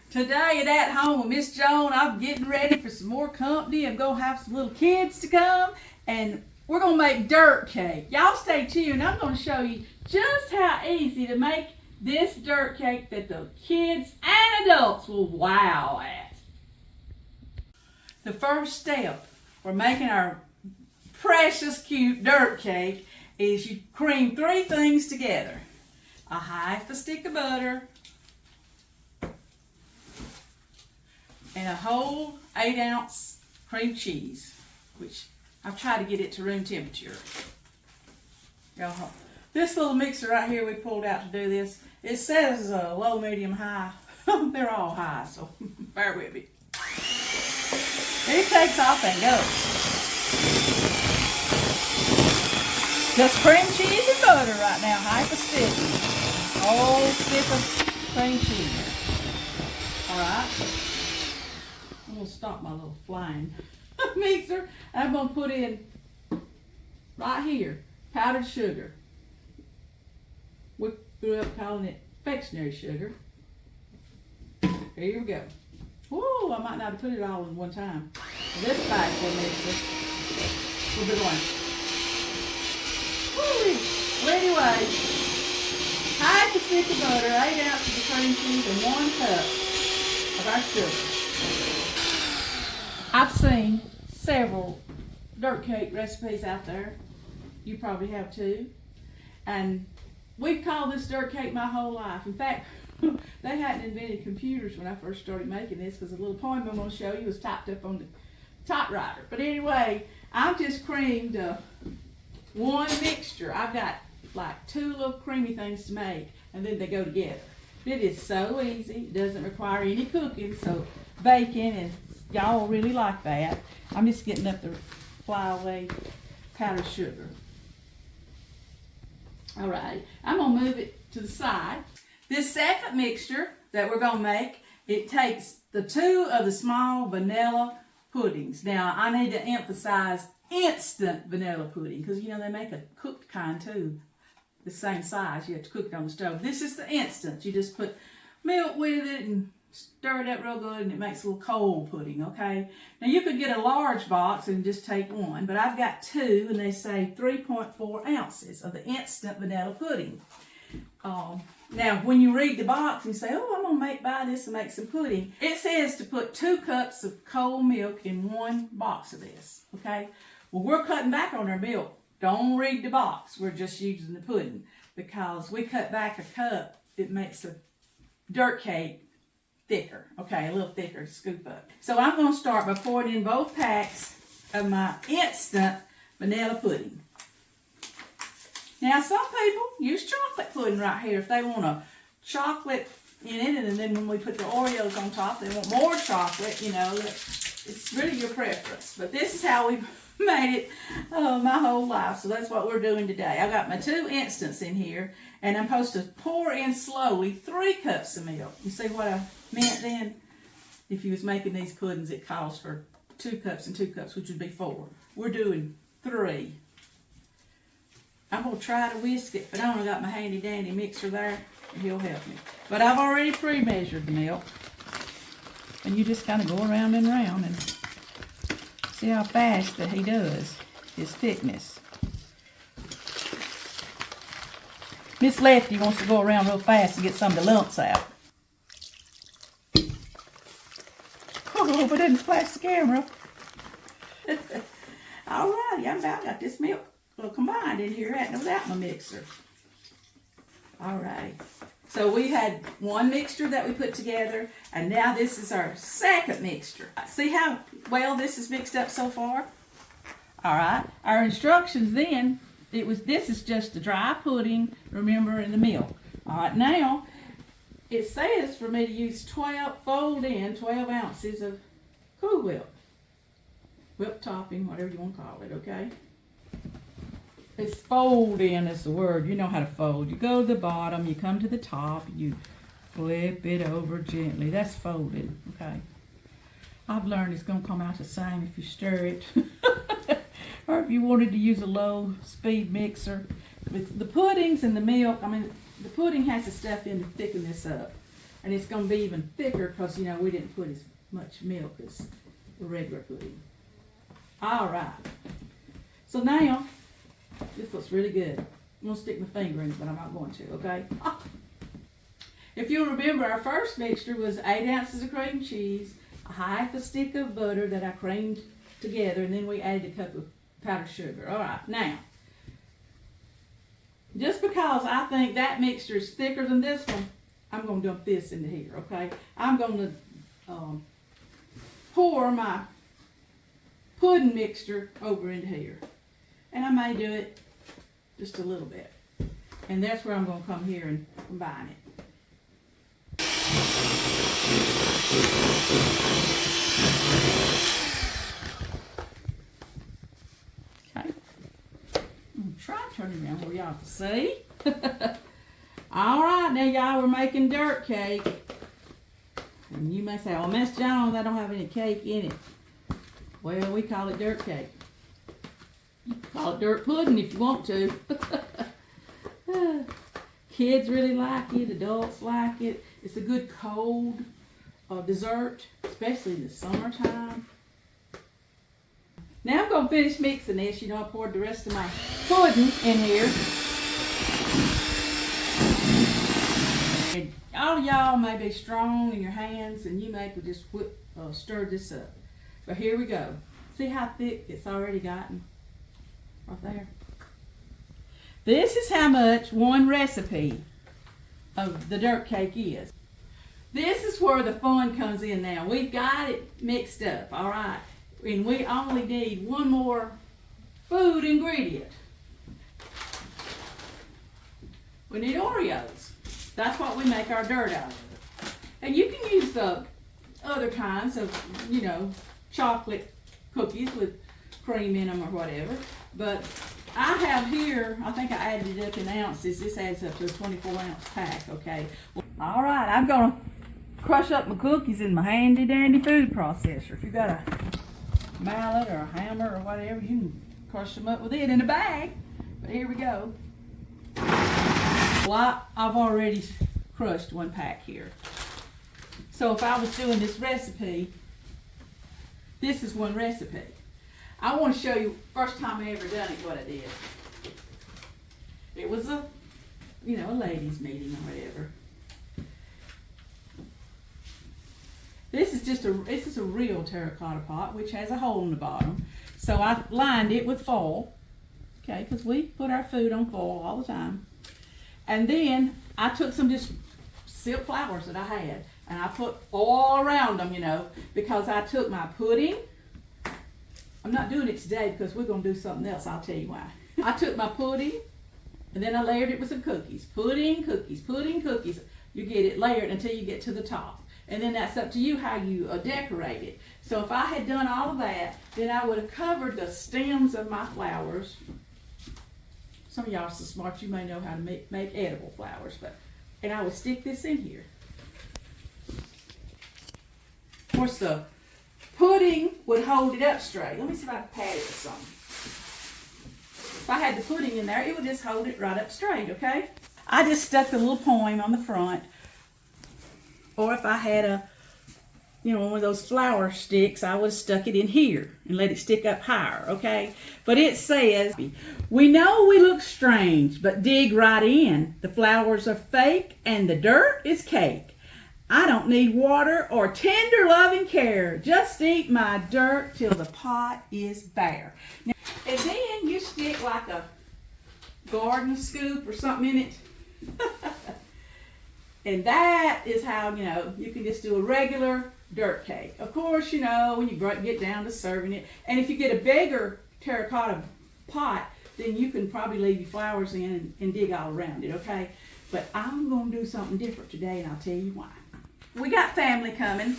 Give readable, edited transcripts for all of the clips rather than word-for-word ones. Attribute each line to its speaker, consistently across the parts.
Speaker 1: Today at home with Miss Joan, I'm getting ready for some more company. I'm going to have some little kids to come, and we're going to make dirt cake. Y'all stay tuned. I'm going to show you just how easy to make this dirt cake that the kids and adults will wow at. The first step for making our precious cute dirt cake is you cream 3 things together. A half a stick of butter, and a whole 8-ounce cream cheese, which I've tried to get it to room temperature. This little mixer right here we pulled out to do this, it says low, medium, high. They're all high, so bear with me. It takes off and goes. Just cream cheese and butter right now, half a stick. Whole stick of cream cheese. Alright. I'm going to stop my little flying mixer. I'm going to put in, right here, powdered sugar. We grew up calling it confectionery sugar. Here we go. Whoa, I might not have put it all in one time. This bag will mixer. We'll be going. Woo! Well, anyway, half a stick of butter, 8 ounces of cream cheese, and 1 cup of our sugar. I've seen several dirt cake recipes out there. You probably have too. And we've called this dirt cake my whole life. In fact, they hadn't invented computers when I first started making this, because the little poem I'm going to show you was typed up on the typewriter. But anyway, I've just creamed one mixture. I've got like 2 little creamy things to make, and then they go together. It is so easy. It doesn't require any cooking, so baking, and y'all really like that. I'm just getting up the flyaway powdered sugar. All right, I'm gonna move it to the side. This second mixture that we're gonna make, it takes the 2 of the small vanilla puddings. Now, I need to emphasize instant vanilla pudding, because you know they make a cooked kind too, the same size. You have to cook it on the stove. This is the instant. You just put milk with it and stir it up real good, and it makes a little cold pudding, okay? Now, you could get a large box and just take 1, but I've got 2, and they say 3.4 ounces of the instant vanilla pudding. Now, when you read the box and you say, oh, I'm going to buy this and make some pudding, it says to put 2 cups of cold milk in 1 box of this, okay? Well, we're cutting back on our milk. Don't read the box. We're just using the pudding, because we cut back a cup. It makes a dirt cake thicker, okay, a little thicker to scoop up. So I'm going to start by pouring in both packs of my instant vanilla pudding. Now, some people use chocolate pudding right here if they want a chocolate in it, and then when we put the Oreos on top, they want more chocolate, you know. It's really your preference. But this is how we've made it my whole life, so that's what we're doing today. I got my 2 instants in here, and I'm supposed to pour in slowly 3 cups of milk. You see what I meant then? If you was making these puddings, it calls for 2 cups and 2 cups, which would be 4. We're doing 3. I'm going to try to whisk it, but I only got my handy dandy mixer there, and he'll help me. But I've already pre-measured the milk. And you just kind of go around and around and see how fast that he does his thickness. Miss Lefty wants to go around real fast to get some of the lumps out. Oh, I hope it didn't splash the camera. Alrighty, I about got this milk combined in here without my mixer. Alright, so we had 1 mixture that we put together, and now this is our second mixture. See how well this is mixed up so far? Alright, our instructions then, this is just the dry pudding, remember, in the milk. Alright, now it says for me to use 12 ounces of Cool Whip. Whip topping, whatever you want to call it, okay? It's fold in is the word. You know how to fold. You go to the bottom, you come to the top, you flip it over gently. That's folded, okay? I've learned it's going to come out the same if you stir it. Or if you wanted to use a low speed mixer. With the puddings and the milk, I mean, the pudding has the stuff in to thicken this up. And it's going to be even thicker because, you know, we didn't put as much milk as the regular pudding. All right. So now, this looks really good. I'm going to stick my finger in it, but I'm not going to, okay? If you'll remember, our first mixture was 8 ounces of cream cheese, a half a stick of butter that I creamed together, and then we added a cup of powdered sugar. All right, now, just because I think that mixture is thicker than this one, I'm going to dump this into here, okay? I'm going to pour my pudding mixture over into here. And I may do it just a little bit. And that's where I'm going to come here and combine it. Okay. I'm going to try to turn it around where y'all can see. All right, now y'all, we're making dirt cake. And you may say, well, Miss Joan, that don't have any cake in it. Well, we call it dirt cake. You can call it dirt pudding if you want to. Kids really like it. Adults like it. It's a good cold dessert, especially in the summertime. Now I'm going to finish mixing this. You know, I poured the rest of my pudding in here. And all of y'all may be strong in your hands, and you may could just stir this up. But here we go. See how thick it's already gotten? Right there. This is how much one recipe of the dirt cake is. This is where the fun comes in now. We've got it mixed up, all right? And we only need one more food ingredient. We need Oreos. That's what we make our dirt out of. And you can use the other kinds of, you know, chocolate cookies with cream in them or whatever. But I have here, I think I added it up in ounces. This adds up to a 24-ounce pack, okay? All right, I'm going to crush up my cookies in my handy-dandy food processor. If you got a mallet or a hammer or whatever, you can crush them up with it in a bag. But here we go. Well, I've already crushed one pack here. So if I was doing this recipe, this is one recipe. I want to show you first time I ever done it, what I did. It was a, you know, a ladies' meeting or whatever. This is a real terracotta pot, which has a hole in the bottom. So I lined it with foil, okay, because we put our food on foil all the time. And then I took some just silk flowers that I had, and I put foil around them, you know, because I took my pudding. I'm not doing it today because we're going to do something else. I'll tell you why. I took my pudding, and then I layered it with some cookies. Pudding, cookies, pudding, cookies. You get it layered until you get to the top. And then that's up to you how you decorate it. So if I had done all of that, then I would have covered the stems of my flowers. Some of y'all are so smart, you may know how to make edible flowers. And I would stick this in here. Of course, the pudding would hold it up straight. Let me see if I can pat it with something. If I had the pudding in there, it would just hold it right up straight, okay? I just stuck the little poem on the front. Or if I had a, you know, one of those flower sticks, I would have stuck it in here and let it stick up higher, okay? But it says, we know we look strange, but dig right in. The flowers are fake and the dirt is cake. I don't need water or tender loving care. Just eat my dirt till the pot is bare. Now, and then you stick like a garden scoop or something in it. And that is how, you know, you can just do a regular dirt cake. Of course, you know, when you get down to serving it. And if you get a bigger terracotta pot, then you can probably leave your flowers in and dig all around it, okay? But I'm going to do something different today, and I'll tell you why. We got family coming.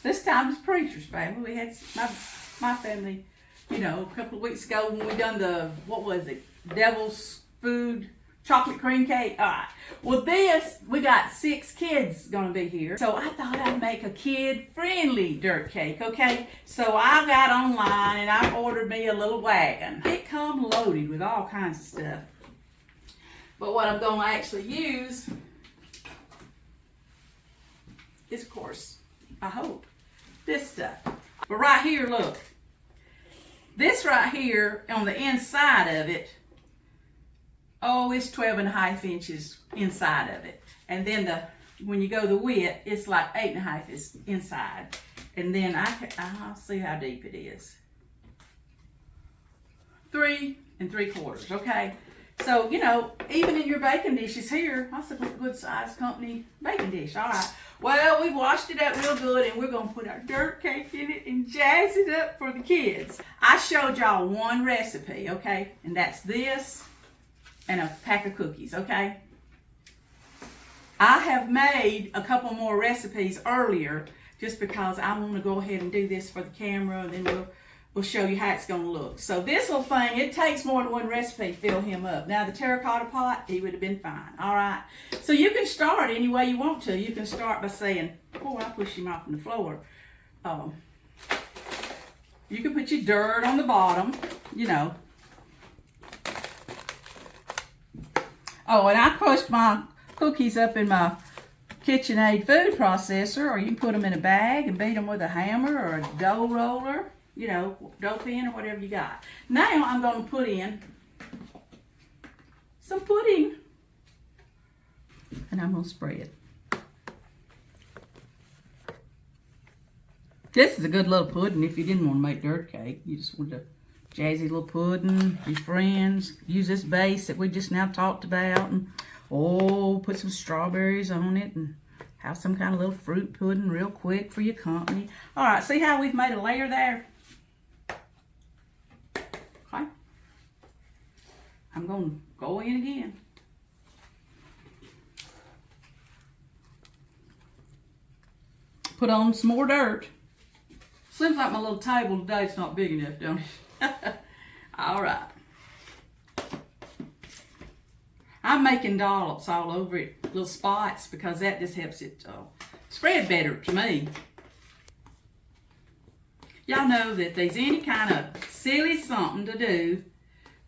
Speaker 1: This time it's preacher's family. We had my family, you know, a couple of weeks ago when we done the, what was it, Devil's Food chocolate cream cake. All right. Well, we got 6 kids gonna be here. So I thought I'd make a kid-friendly dirt cake, okay? So I got online and I ordered me a little wagon. It come loaded with all kinds of stuff. But what I'm gonna actually use is, of course, I hope, this stuff. But right here, look. This right here on the inside of it, oh, it's 12.5 inches inside of it. And then when you go the width, it's like 8.5 is inside. And then I'll see how deep it is. 3 3/4, okay? So, you know, even in your baking dishes here, that's a good size company baking dish. All right. Well, we've washed it up real good, and we're going to put our dirt cake in it and jazz it up for the kids. I showed y'all one recipe, okay? And that's this and a pack of cookies, okay? I have made a couple more recipes earlier just because I want to go ahead and do this for the camera, and then we'll show you how it's going to look. So this little thing, it takes more than one recipe to fill him up. Now the terracotta pot, he would have been fine. All right. So you can start any way you want to. You can start by saying, oh, I pushed him off on the floor. You can put your dirt on the bottom, you know. Oh, and I crushed my cookies up in my KitchenAid food processor, or you can put them in a bag and beat them with a hammer or a dough roller. You know, dough pin or whatever you got. Now I'm going to put in some pudding. And I'm going to spread. This is a good little pudding if you didn't want to make dirt cake. You just want a jazzy little pudding, your friends. Use this base that we just now talked about. And, oh, put some strawberries on it and have some kind of little fruit pudding real quick for your company. All right, see how we've made a layer there? Okay. I'm going to go in again. Put on some more dirt. Seems like my little table today is not big enough, don't it? All right. I'm making dollops all over it, little spots, because that just helps it spread better to me. Y'all know that if there's any kind of silly something to do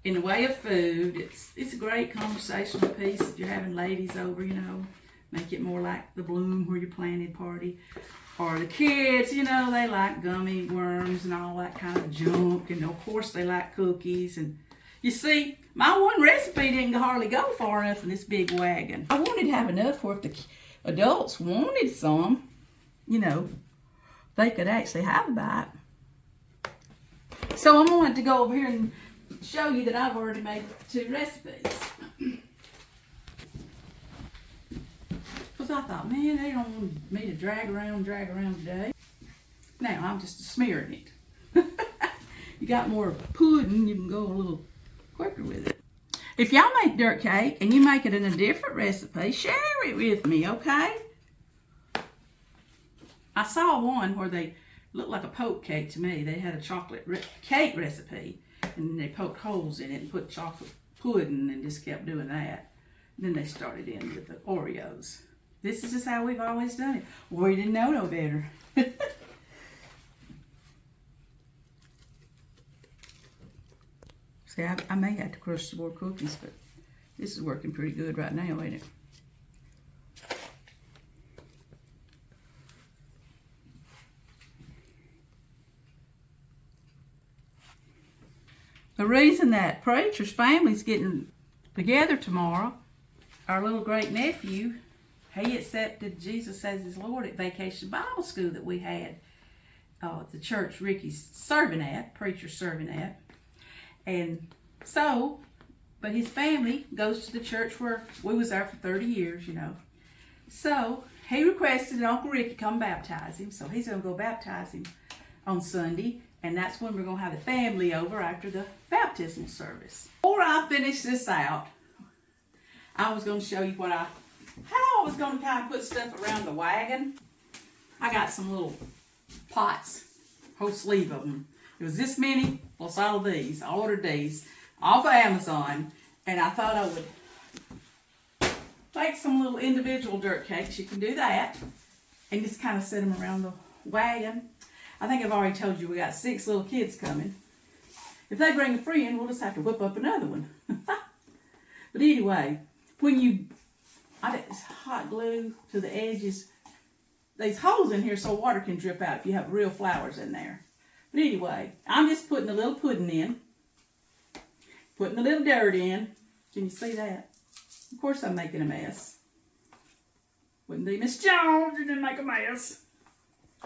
Speaker 1: in the way of food, it's a great conversational piece if you're having ladies over, you know. Make it more like the Bloom Where You Planted party. Or the kids, you know, they like gummy worms and all that kind of junk. And of course they like cookies. And you see, my one recipe didn't hardly go far enough in this big wagon. I wanted to have enough for if the adults wanted some, you know, they could actually have a bite. So I'm going to go over here and show you that I've already made 2 recipes. Because I thought, man, they don't want me to drag around today. Now I'm just smearing it. You got more pudding, you can go a little quicker with it. If y'all make dirt cake and you make it in a different recipe, share it with me, okay? I saw one where they looked like a poke cake to me. They had a chocolate cake recipe, and then they poked holes in it and put chocolate pudding and just kept doing that. Then they started in with the Oreos. This is just how we've always done it. We didn't know no better. See, I may have to crush some more cookies, but this is working pretty good right now, ain't it? The reason that preacher's family's getting together tomorrow, our little great nephew, he accepted Jesus as his Lord at Vacation Bible School that we had at the church Ricky's serving at, preacher serving at. And so, but his family goes to the church where we was there for 30 years, you know. So, he requested that Uncle Ricky come baptize him. So, he's going to go baptize him on Sunday. And that's when we're going to have the family over after the baptismal service. Before I finish this out, I was going to show you how I was going to kind of put stuff around the wagon. I got some little pots, whole sleeve of them. It was this many plus all of these. I ordered these off of Amazon, and I thought I would take some little individual dirt cakes. You can do that, and just kind of set them around the wagon. I think I've already told you we got 6 little kids coming. If they bring a friend, we'll just have to whip up another one. But anyway, when you, I did this hot glue to the edges, these holes in here so water can drip out if you have real flowers in there. But anyway, I'm just putting a little pudding in. Putting a little dirt in. Can you see that? Of course I'm making a mess. Wouldn't be Miss Joan if you didn't make a mess.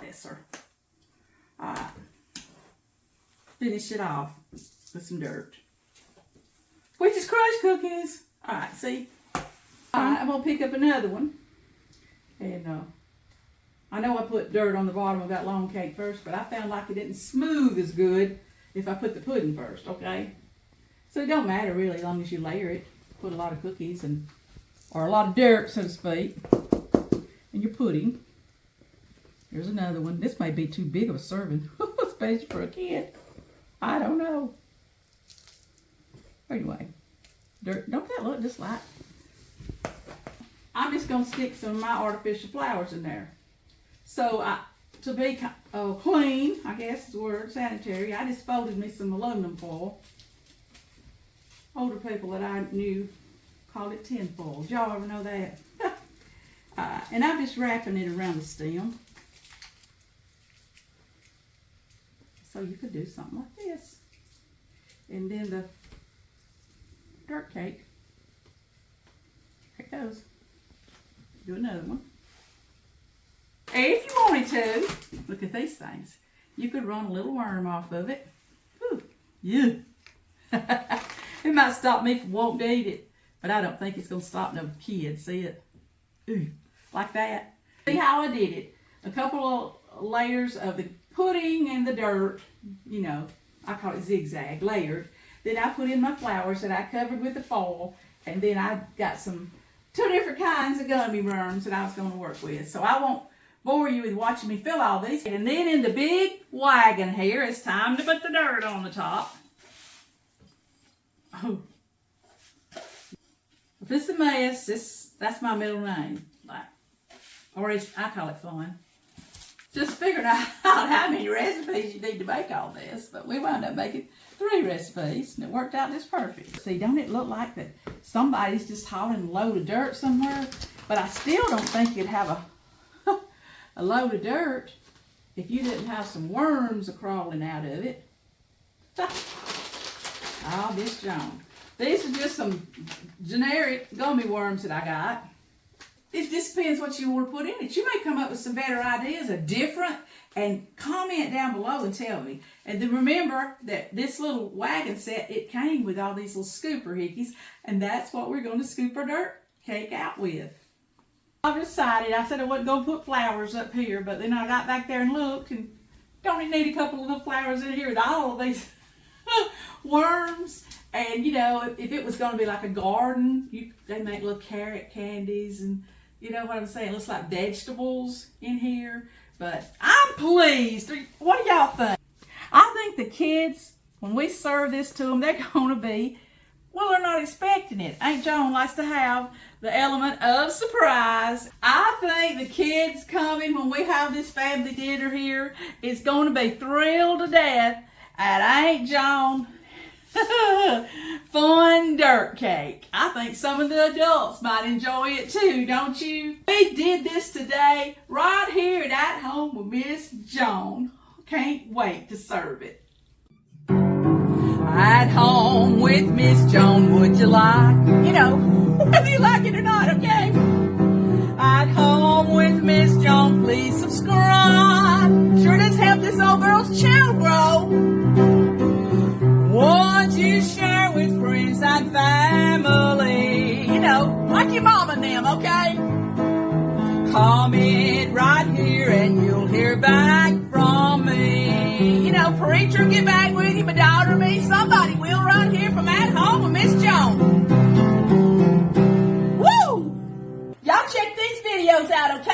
Speaker 1: Yes, sir. Alright. Finish it off with some dirt. Which is crushed cookies. Alright, see? Alright, I'm going to pick up another one. And I know I put dirt on the bottom of that long cake first, but I found like it didn't smooth as good if I put the pudding first, okay? So it don't matter really as long as you layer it. Put a lot of cookies or a lot of dirt, so to speak, in your pudding. Here's another one. This may be too big of a serving, especially for a kid. I don't know. Anyway, dirt. Don't that look just like? I'm just going to stick some of my artificial flowers in there. So to be clean, I guess is the word, sanitary, I just folded me some aluminum foil. Older people that I knew called it tin foil. Did y'all ever know that? And I'm just wrapping it around the stem. So you could do something like this. And then the dirt cake. There it goes. Do another one. And if you wanted to, look at these things. You could run a little worm off of it. Whew. Yeah. It might stop me from wanting to eat it, but I don't think it's going to stop no kid. See it? Ooh, like that. See how I did it? A couple of layers of the pudding and the dirt, you know, I call it zigzag, layered. Then I put in my flowers that I covered with the foil, and then I got two different kinds of gummy worms that I was going to work with. So I won't bore you with watching me fill all these. And then in the big wagon here, it's time to put the dirt on the top. Oh. If it's a mess, that's my middle name. Or I call it fun. Just figuring out how many recipes you need to make all this. But we wound up making 3 recipes, and it worked out just perfect. See, don't it look like that somebody's just hauling a load of dirt somewhere? But I still don't think you'd have a load of dirt if you didn't have some worms crawling out of it. Oh, Miss Joan. These are just some generic gummy worms that I got. It just depends what you want to put in it. You may come up with some better ideas or different, and comment down below and tell me. And then remember that this little wagon set, it came with all these little scooper hickeys, and that's what we're going to scoop our dirt cake out with. I decided, I said I wasn't going to put flowers up here, but then I got back there and looked, and don't need a couple of little flowers in here with all of these worms. And you know, if it was going to be like a garden, they make little carrot candies, and you know what I'm saying? It looks like vegetables in here. But I'm pleased. What do y'all think? I think the kids, when we serve this to them, they're going to be, well, they're not expecting it. Aunt Joan likes to have the element of surprise. I think the kids coming when we have this family dinner here is going to be thrilled to death at Aunt Joan fun dirt cake. I think some of the adults might enjoy it too, don't you? We did this today right here at Home with Miss Joan. Can't wait to serve it. At Home with Miss Joan, would you like? You know, whether you like it or not, okay? At Home with Miss Joan, please subscribe. Sure does help this old girl's channel grow. Won't you share with friends and family? You know, like your mom and them, okay? Comment right here and you'll hear back from me. You know, preacher, get back with you, my daughter, me, somebody will right here from At Home with Miss Joan. Woo! Y'all check these videos out, okay?